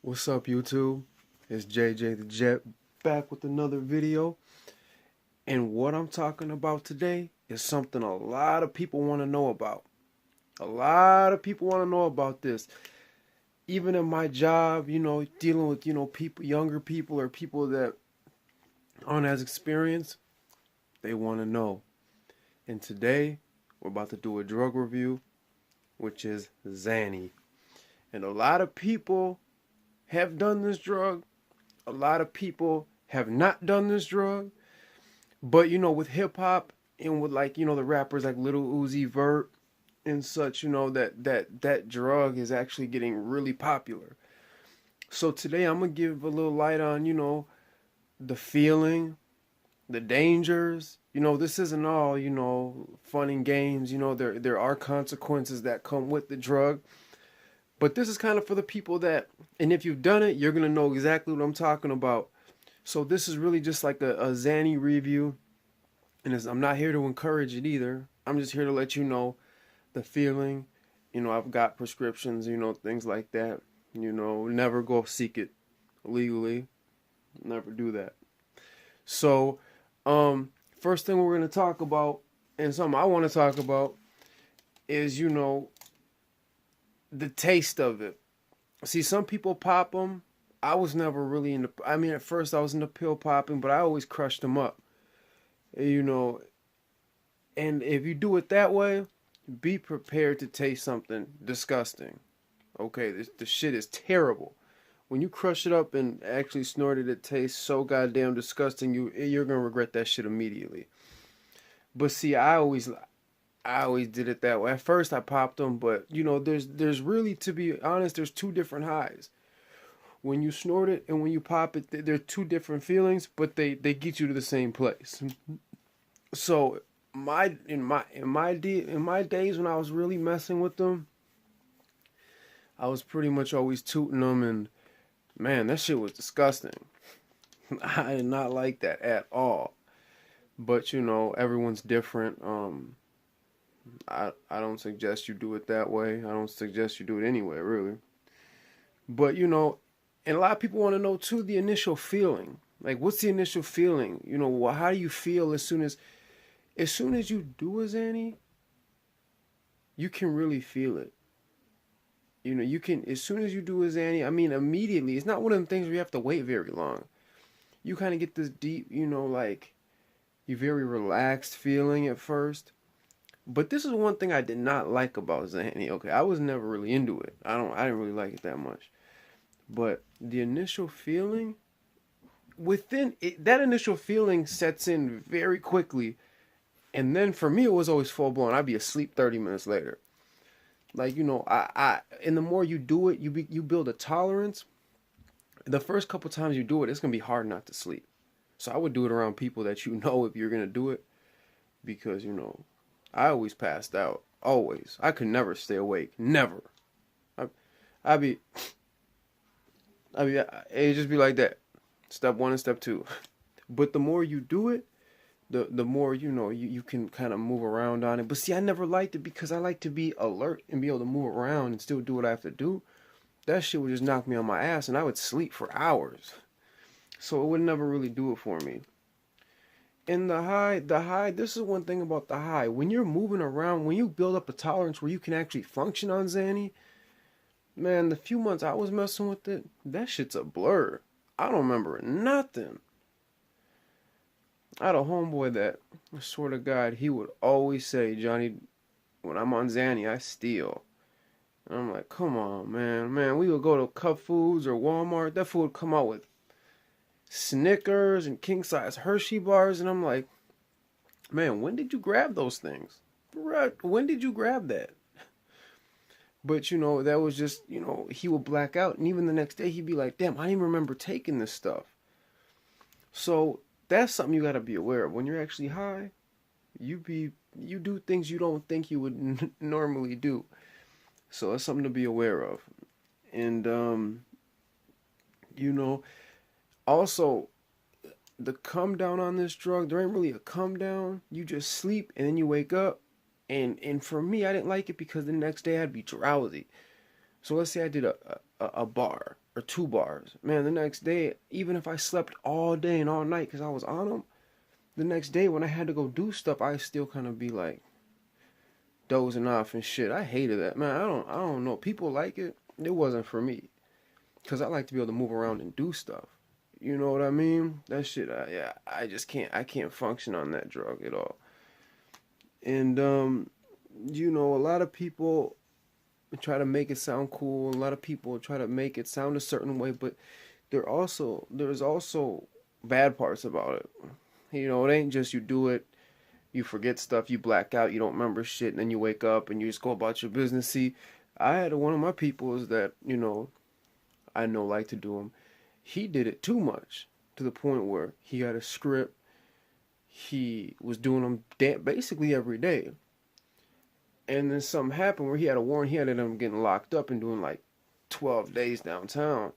What's up, YouTube? It's JJ the Jet back with another video. And what I'm talking about today is something a lot of people want to know about. A lot of people want to know about this. Even in my job, dealing with, people, younger people or people that aren't as experienced, they want to know. And today, we're about to do a drug review, which is Xanny. And a lot of people have done this drug. A lot of people have not done this drug. But, with hip hop and with the rappers like Lil Uzi Vert and such, that drug is actually getting really popular. So today I'm going to give a little light on, the feeling, the dangers. This isn't all, fun and games. There are consequences that come with the drug. But this is kind of for the people that, and if you've done it, you're going to know exactly what I'm talking about. So this is really just like a Xanny review. And I'm not here to encourage it either. I'm just here to let you know the feeling. I've got prescriptions, things like that. Never go seek it legally. Never do that. So, first thing we're going to talk about, and something I want to talk about, is, the taste of it. See, some people pop them. I was never really into, at first I was into pill popping, but I always crushed them up. And if you do it that way, be prepared to taste something disgusting. Okay, the shit is terrible. When you crush it up and actually snort it, it tastes so goddamn disgusting, you're going to regret that shit immediately. But see, I always did it that way. At first I popped them, but there's really, to be honest, there's two different highs. When you snort it and when you pop it, they're two different feelings, but they get you to the same place. So in my days when I was really messing with them, I was pretty much always tooting them, and man, that shit was disgusting. I did not like that at all. But everyone's different. I don't suggest you do it that way. I don't suggest you do it anyway, really. But and a lot of people want to know too the initial feeling. Like, what's the initial feeling? How do you feel as soon as you do a Xanny? You can really feel it. You can, as soon as you do a Xanny, immediately. It's not one of them things where you have to wait very long. You kind of get this deep, like, you very relaxed feeling at first. But this is one thing I did not like about Xanny. Okay, I was never really into it. I didn't really like it that much. But the initial feeling, that initial feeling sets in very quickly. And then for me, it was always full blown. I'd be asleep 30 minutes later. Like, and the more you do it, you build a tolerance. The first couple times you do it, it's going to be hard not to sleep. So I would do it around people that if you're going to do it. Because, I always passed out. Always. I could never stay awake. Never. It'd just be like that. Step one and step two. But the more you do it, the more, you can kind of move around on it. But see, I never liked it because I like to be alert and be able to move around and still do what I have to do. That shit would just knock me on my ass and I would sleep for hours. So it would never really do it for me. And the high, this is one thing about the high. When you're moving around, when you build up a tolerance where you can actually function on Xanny, man, the few months I was messing with it, that shit's a blur. I don't remember nothing. I had a homeboy that, I swear to God, he would always say, Johnny, when I'm on Xanny, I steal. And I'm like, come on, man. We would go to Cup Foods or Walmart. That food would come out with Snickers and king-size Hershey bars. And I'm like, man, when did you grab those things? When did you grab that? But, that was just, he would black out. And even the next day, he'd be like, damn, I didn't even remember taking this stuff. So that's something you got to be aware of. When you're actually high, you do things you don't think you would normally do. So that's something to be aware of. And, also, the come down on this drug, there ain't really a come down. You just sleep and then you wake up. And for me, I didn't like it because the next day I'd be drowsy. So let's say I did a bar. or 2 bars. Man, the next day, even if I slept all day and all night because I was on them, the next day when I had to go do stuff, I still kind of be like dozing off and shit. I hated that, man. I don't know. People like it. It wasn't for me because I like to be able to move around and do stuff. You know what I mean? That shit. Yeah, I just can't. I can't function on that drug at all. And you know, a lot of people try to make it sound cool. A lot of people try to make it sound a certain way, but there's also bad parts about it. You know, it ain't just you do it, you forget stuff, you black out, you don't remember shit, and then you wake up and you just go about your business. See, I had one of my peoples that, you know, I know like to do them. He did it too much to the point where he had a script. He was doing them basically every day. And then something happened where he had a warrant. He ended up getting locked up and doing like 12 days downtown.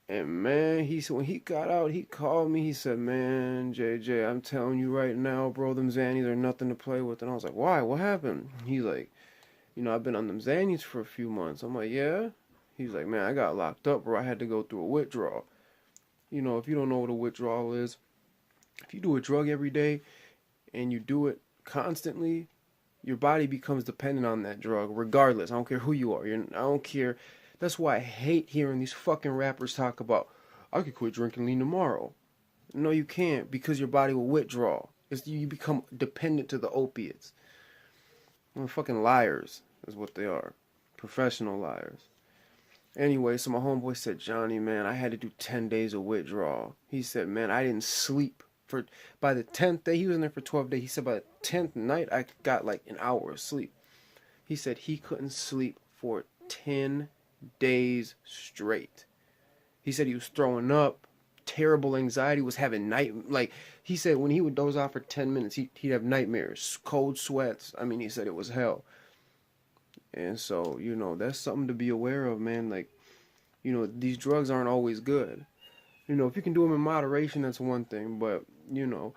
And man, he said when he got out, he called me. He said, "Man, JJ, I'm telling you right now, bro, them Xannies are nothing to play with." And I was like, "Why? What happened?" He's like, "You know, I've been on them Xannies for a few months." I'm like, "Yeah?" He's like, "Man, I got locked up, bro. I had to go through a withdrawal." You know, if you don't know what a withdrawal is, if you do a drug every day and you do it constantly, your body becomes dependent on that drug, regardless. I don't care who you are. I don't care. That's why I hate hearing these fucking rappers talk about, "I could quit drinking lean tomorrow." No, you can't, because your body will withdraw. You become dependent to the opiates. Well, fucking liars is what they are. Professional liars. Anyway, so my homeboy said, "Johnny, man, I had to do 10 days of withdrawal." He said, "Man, I didn't sleep. By the 10th day," he was in there for 12 days. He said by the 10th night, I got like an hour of sleep. He said he couldn't sleep for 10 days straight. He said he was throwing up, terrible anxiety, was having he said when he would doze off for 10 minutes, he'd have nightmares, cold sweats. I mean, he said it was hell. And so, you know, that's something to be aware of, man. Like, you know, these drugs aren't always good. You know, if you can do them in moderation, that's one thing. But, you know,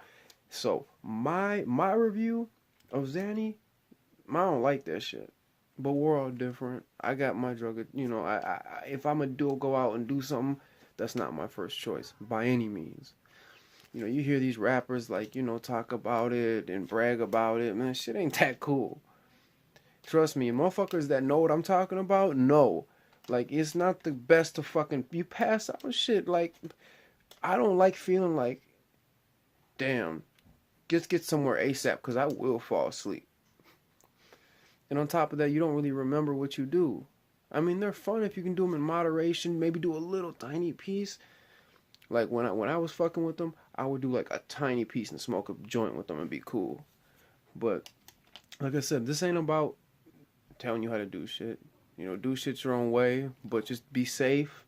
so my review of Xanny, I don't like that shit. But we're all different. I got my drug. You know, if I'm gonna go out and do something, that's not my first choice by any means. You know, you hear these rappers like, you know, talk about it and brag about it. Man, shit ain't that cool. Trust me, motherfuckers that know what I'm talking about know. Like, it's not the best to fucking you pass out and shit. Like, I don't like feeling like, damn, just get somewhere ASAP because I will fall asleep. And on top of that, you don't really remember what you do. I mean, they're fun if you can do them in moderation. Maybe do a little tiny piece. Like when I was fucking with them, I would do like a tiny piece and smoke a joint with them and be cool. But like I said, this ain't about telling you how to do shit. You know, do shit your own way, but just be safe.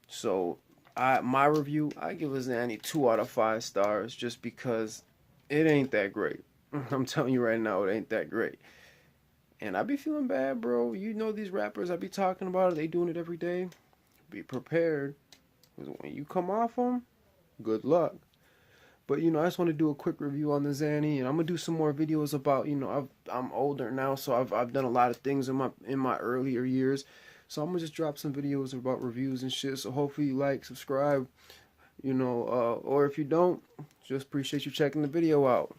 So my review, I give a Xanny 2 out of 5 stars just because it ain't that great. I'm telling you right now, it ain't that great. And I be feeling bad, bro. You know these rappers I be talking about, they doing it every day. Be prepared. Because when you come off them, good luck. But, you know, I just want to do a quick review on the Xanny. And I'm going to do some more videos about, you know, I'm older now. So I've done a lot of things in my earlier years. So I'm going to just drop some videos about reviews and shit. So hopefully you like, subscribe, you know. Or if you don't, just appreciate you checking the video out.